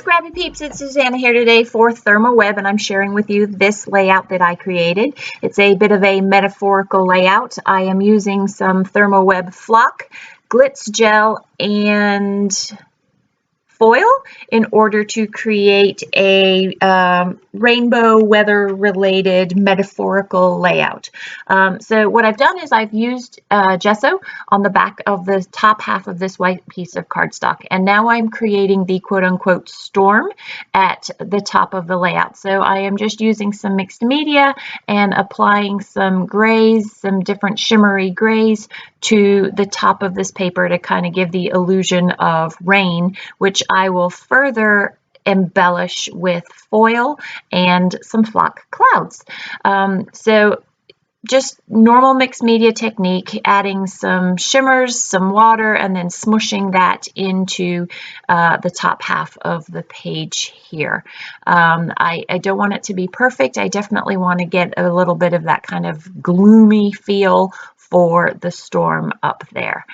Scrappy Peeps, it's Susanna here today for ThermOWeb, and I'm sharing with you this layout that I created. It's a bit of a metaphorical layout. I am using some ThermOWeb flock, Glitz gel, and foil in order to create a rainbow weather related metaphorical layout. So what I've done is I've used gesso on the back of the top half of this white piece of cardstock, and now I'm creating the quote-unquote storm at the top of the layout. So I am just using some mixed media and applying some grays, some different shimmery grays to the top of this paper to kind of give the illusion of rain, which I will further embellish with foil and some flock clouds. So just normal mixed media technique, adding some shimmers, some water, and then smushing that into the top half of the page here. I don't want it to be perfect. I definitely want to get a little bit of that kind of gloomy feel for the storm up there.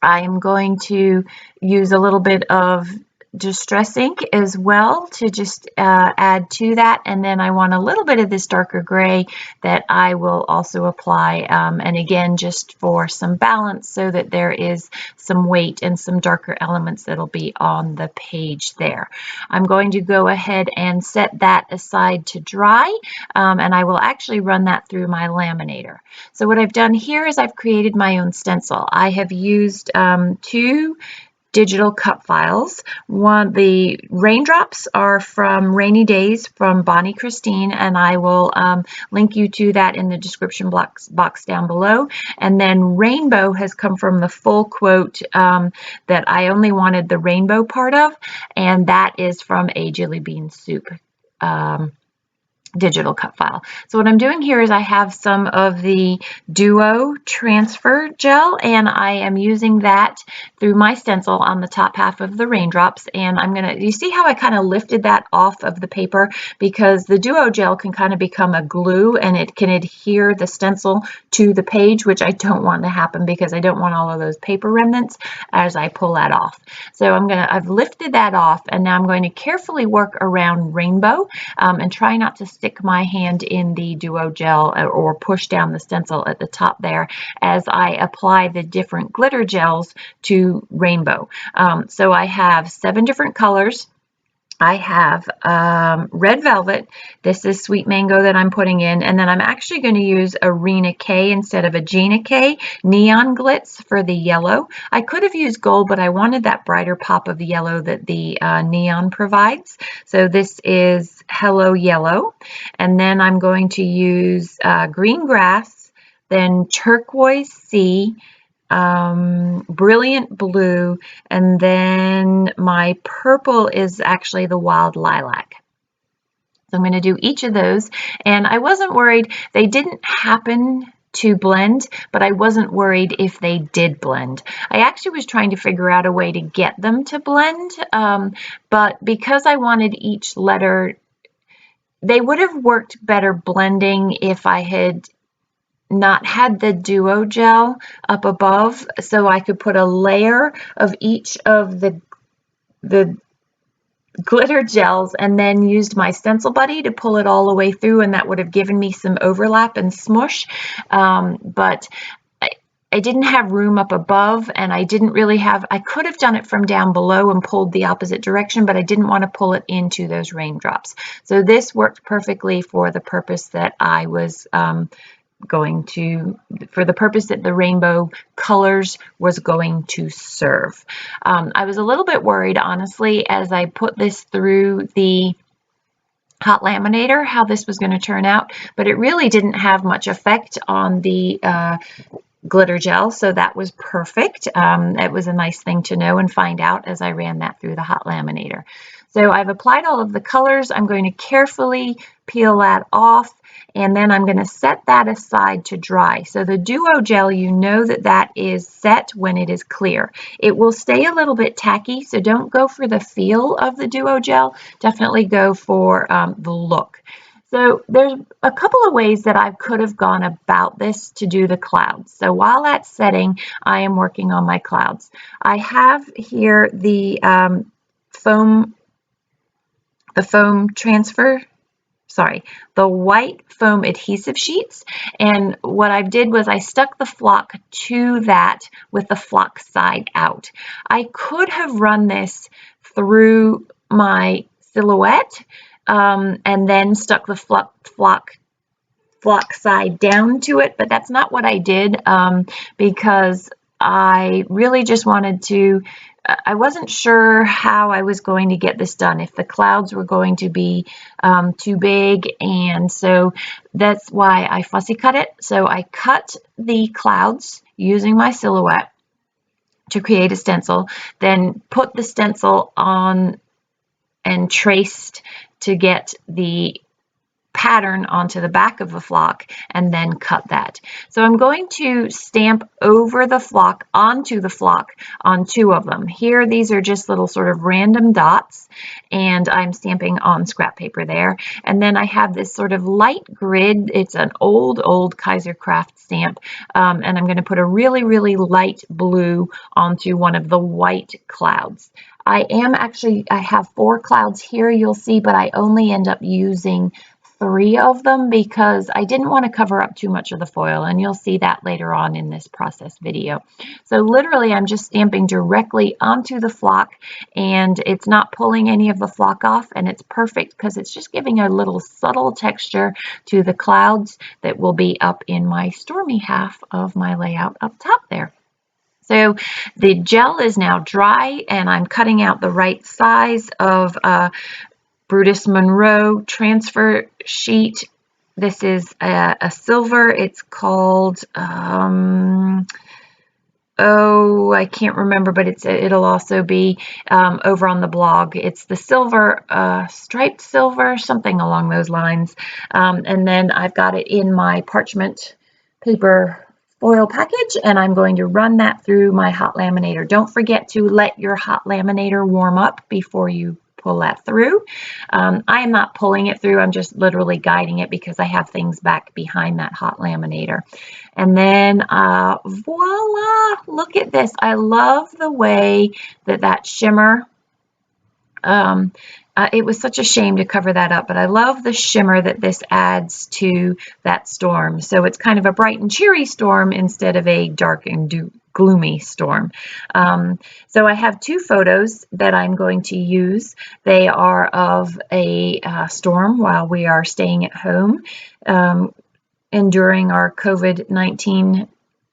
I'm going to use a little bit of distress ink as well to just add to that, and then I want a little bit of this darker gray that I will also apply, and again just for some balance so that there is some weight and some darker elements that'll be on the page there. I'm going to go ahead and set that aside to dry, and I will actually run that through my laminator. So what I've done here is I've created my own stencil. I have used two digital cut files. The raindrops are from Rainy Days from Bonnie Christine, and I will link you to that in the description box down below. And then Rainbow has come from the full quote that I only wanted the rainbow part of, and that is from a Jillibean soup digital cut file. So what I'm doing here is I have some of the Duo transfer gel, and I am using that through my stencil on the top half of the raindrops, and I'm gonna, you see how I kind of lifted that off of the paper, because the Duo gel can kind of become a glue and it can adhere the stencil to the page, which I don't want to happen because I don't want all of those paper remnants as I pull that off. So I've lifted that off, and now I'm going to carefully work around Rainbow and try not to stick my hand in the Duo gel or push down the stencil at the top there as I apply the different glitter gels to Rainbow. So I have 7 different colors. I have red velvet. This is sweet mango that I'm putting in, and then I'm actually going to use a Rina K instead of a Gina K neon glitz for the yellow. I could have used gold, but I wanted that brighter pop of yellow that the neon provides. So this is Hello Yellow, and then I'm going to use green grass, then turquoise sea, brilliant blue, and then my purple is actually the wild lilac. So I'm going to do each of those, and I wasn't worried. They didn't happen to blend, but I wasn't worried if they did blend. I actually was trying to figure out a way to get them to blend, but because I wanted each letter, they would have worked better blending if I had not had the Duo gel up above, so I could put a layer of each of the glitter gels and then used my stencil buddy to pull it all the way through, and that would have given me some overlap and smush. But I didn't have room up above, and I didn't really have, I could have done it from down below and pulled the opposite direction, but I didn't want to pull it into those raindrops. So this worked perfectly for the purpose that I was for the purpose that the rainbow colors was going to serve. I was a little bit worried, honestly, as I put this through the hot laminator, how this was going to turn out, but it really didn't have much effect on the glitter gel, so that was perfect. It was a nice thing to know and find out as I ran that through the hot laminator. So I've applied all of the colors. I'm going to carefully peel that off, and then I'm going to set that aside to dry. So the Duo gel, you know that is set when it is clear. It will stay a little bit tacky, so don't go for the feel of the Duo gel. Definitely go for the look. So there's a couple of ways that I could have gone about this to do the clouds. So while that's setting, I am working on my clouds. I have here the foam transfer, sorry, the white foam adhesive sheets. And what I did was I stuck the flock to that with the flock side out. I could have run this through my silhouette and then stuck the flock side down to it, but that's not what I did because I really just wanted to, I wasn't sure how I was going to get this done, if the clouds were going to be too big, and so that's why I fussy cut it. So I cut the clouds using my silhouette to create a stencil, then put the stencil on and traced to get the pattern onto the back of the flock and then cut that. So I'm going to stamp over the flock onto the flock on two of them. Here, these are just little sort of random dots, and I'm stamping on scrap paper there. And then I have this sort of light grid. It's an old Kaiser Craft stamp, and I'm going to put a really light blue onto one of the white clouds. I have 4 clouds here, you'll see, but I only end up using 3 of them because I didn't want to cover up too much of the foil, and you'll see that later on in this process video. So literally I'm just stamping directly onto the flock, and it's not pulling any of the flock off, and it's perfect because it's just giving a little subtle texture to the clouds that will be up in my stormy half of my layout up top there. So the gel is now dry, and I'm cutting out the right size of Brutus Monroe transfer sheet. This is a silver. It's called, oh, I can't remember, but it'll also be over on the blog. It's the silver, striped silver, something along those lines. And then I've got it in my parchment paper foil package, and I'm going to run that through my hot laminator. Don't forget to let your hot laminator warm up before you pull that through. I am not pulling it through, I'm just literally guiding it because I have things back behind that hot laminator. And then voila, look at this. I love the way that shimmer, it was such a shame to cover that up, but I love the shimmer that this adds to that storm. So it's kind of a bright and cheery storm instead of a dark and gloomy storm. So I have 2 photos that I'm going to use. They are of a storm while we are staying at home, enduring our COVID-19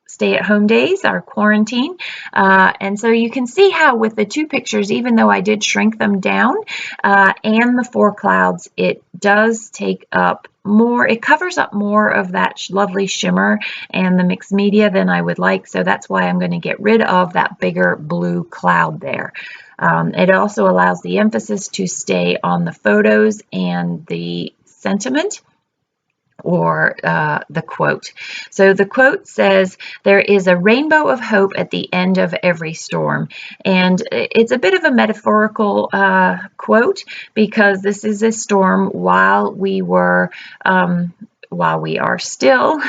stay-at-home days, our quarantine. And so you can see how with the 2 pictures, even though I did shrink them down, and the 4 clouds, it does take up more, it covers up more of that lovely shimmer and the mixed media than I would like. So that's why I'm going to get rid of that bigger blue cloud there. It also allows the emphasis to stay on the photos and the sentiment, or the quote. So the quote says, "There is a rainbow of hope at the end of every storm." And it's a bit of a metaphorical quote, because this is a storm while we are still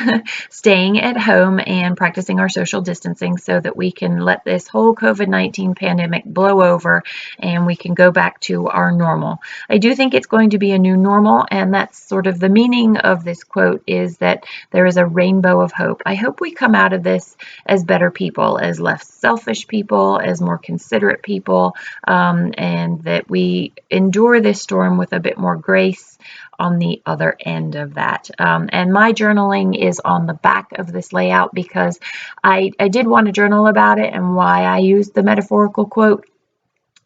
staying at home and practicing our social distancing, so that we can let this whole COVID-19 pandemic blow over and we can go back to our normal. I do think it's going to be a new normal, and that's sort of the meaning of this quote, is that there is a rainbow of hope. I hope we come out of this as better people, as less selfish people, as more considerate people, and that we endure this storm with a bit more grace on the other end of that. And my journaling is on the back of this layout because I did want to journal about it and why I used the metaphorical quote.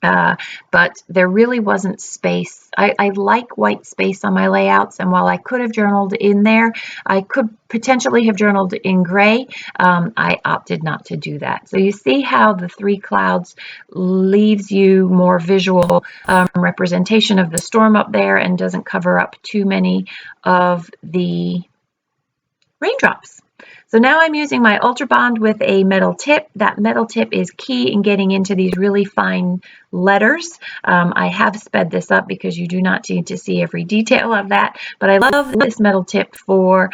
But there really wasn't space. I like white space on my layouts, and while I could have journaled in there, I could potentially have journaled in gray. I opted not to do that. So you see how the 3 clouds leaves you more visual representation of the storm up there and doesn't cover up too many of the raindrops. So now I'm using my Ultra Bond with a metal tip. That metal tip is key in getting into these really fine letters. I have sped this up because you do not need to see every detail of that, but I love this metal tip for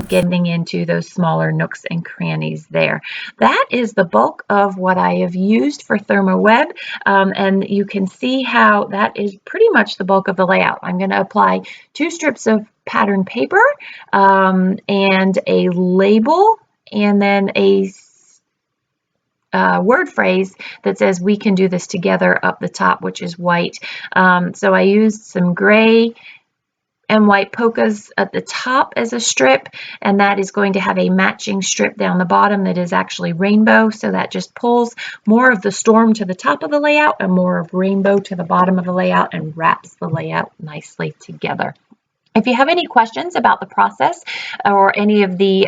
getting into those smaller nooks and crannies there. That is the bulk of what I have used for ThermOWeb, and you can see how that is pretty much the bulk of the layout. I'm going to apply 2 strips of pattern paper and a label, and then a word phrase that says "we can do this together" up the top, which is white. So I used some gray and white polkas at the top as a strip, and that is going to have a matching strip down the bottom that is actually rainbow, so that just pulls more of the storm to the top of the layout and more of rainbow to the bottom of the layout and wraps the layout nicely together. If you have any questions about the process or any of the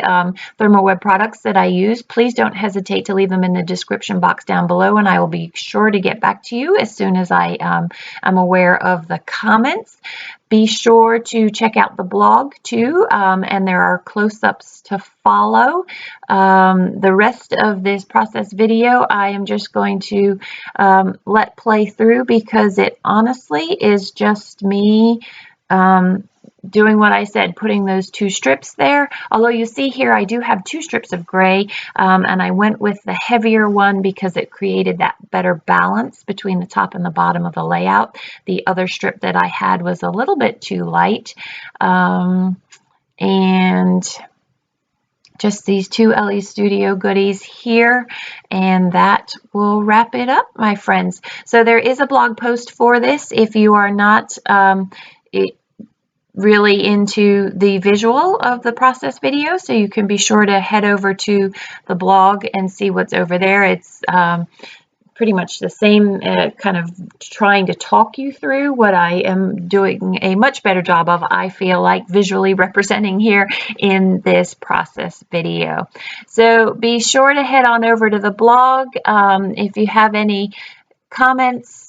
ThermOWeb products that I use, please don't hesitate to leave them in the description box down below, and I will be sure to get back to you as soon as I am aware of the comments. Be sure to check out the blog too, and there are close-ups to follow. The rest of this process video I am just going to let play through because it honestly is just me doing what I said, putting those 2 strips there. Although you see here I do have 2 strips of gray, and I went with the heavier one because it created that better balance between the top and the bottom of the layout. The other strip that I had was a little bit too light, and just these 2 LE Studio goodies here, and that will wrap it up, my friends. So there is a blog post for this if you are not really into the visual of the process video, so you can be sure to head over to the blog and see what's over there. It's pretty much the same, kind of trying to talk you through what I am doing a much better job of, I feel like, visually representing here in this process video. So be sure to head on over to the blog. If you have any comments,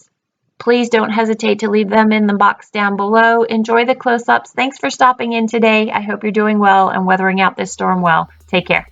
please don't hesitate to leave them in the box down below. Enjoy the close-ups. Thanks for stopping in today. I hope you're doing well and weathering out this storm well. Take care.